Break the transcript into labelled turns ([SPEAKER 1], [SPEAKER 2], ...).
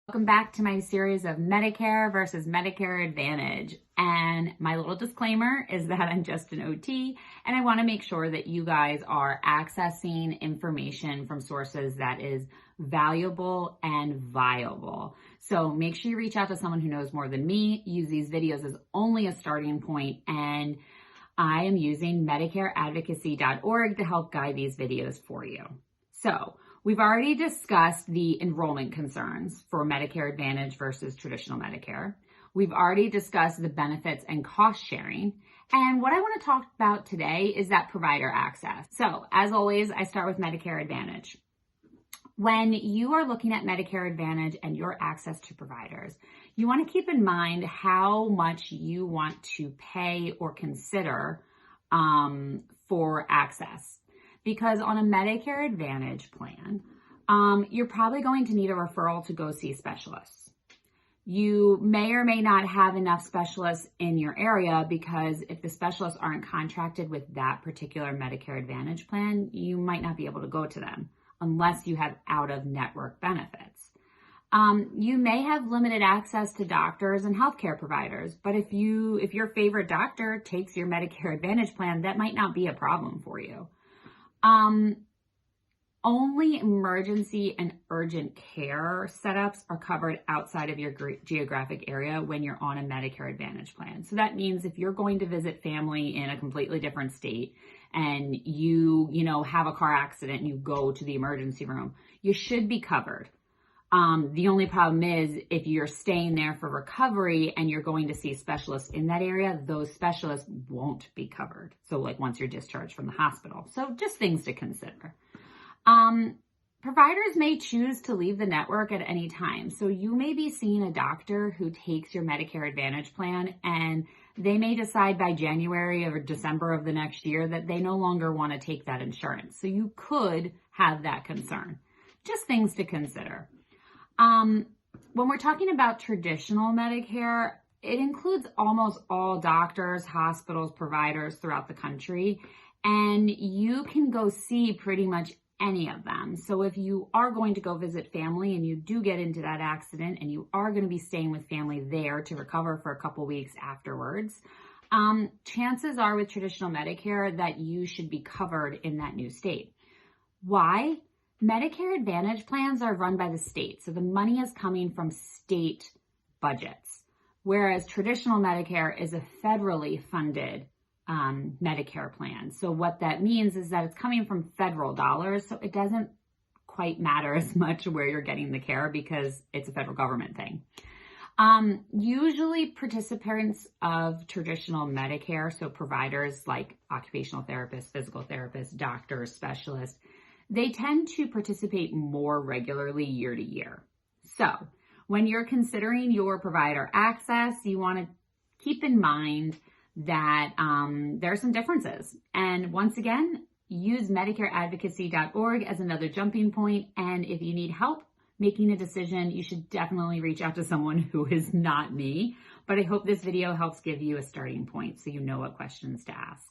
[SPEAKER 1] Welcome back to my series of Medicare versus Medicare Advantage. And my little disclaimer is that I'm just an OT and I want to make sure that you guys are accessing information from sources that is valuable and viable. So make sure you reach out to someone who knows more than me. Use these videos as only a starting point, and I am using MedicareAdvantage.org to help guide these videos for you. So we've already discussed the enrollment concerns for Medicare Advantage versus traditional Medicare. We've already discussed the benefits and cost sharing. And what I want to talk about today is that provider access. So as always, I start with Medicare Advantage. When you are looking at Medicare Advantage and your access to providers, you want to keep in mind how much you want to pay or consider for access. Because on a Medicare Advantage plan, you're probably going to need a referral to go see specialists. You may or may not have enough specialists in your area, because if the specialists aren't contracted with that particular Medicare Advantage plan, you might not be able to go to them unless you have out-of-network benefits. You may have limited access to doctors and healthcare providers, but if your favorite doctor takes your Medicare Advantage plan, that might not be a problem for you. Only emergency and urgent care setups are covered outside of your geographic area when you're on a Medicare Advantage plan. So that means if you're going to visit family in a completely different state and you have a car accident and you go to the emergency room, you should be covered. The only problem is if you're staying there for recovery and you're going to see specialists in that area, those specialists won't be covered. So like once you're discharged from the hospital. So just things to consider. Providers may choose to leave the network at any time. So you may be seeing a doctor who takes your Medicare Advantage plan, and they may decide by January or December of the next year that they no longer want to take that insurance. So you could have that concern. Just things to consider. When we're talking about traditional Medicare, it includes almost all doctors, hospitals, providers throughout the country, and you can go see pretty much any of them. So if you are going to go visit family and you do get into that accident and you are going to be staying with family there to recover for a couple weeks afterwards, chances are with traditional Medicare that you should be covered in that new state. Why? Medicare Advantage plans are run by the state, so the money is coming from state budgets, whereas traditional Medicare is a federally funded Medicare plan. So what that means is that it's coming from federal dollars, so it doesn't quite matter as much where you're getting the care because it's a federal government thing. Usually participants of traditional Medicare, so providers like occupational therapists, physical therapists, doctors, specialists, they tend to participate more regularly year to year. So when you're considering your provider access, you want to keep in mind that there are some differences. And once again, use MedicareAdvantage.org as another jumping point. And if you need help making a decision, you should definitely reach out to someone who is not me. But I hope this video helps give you a starting point so you know what questions to ask.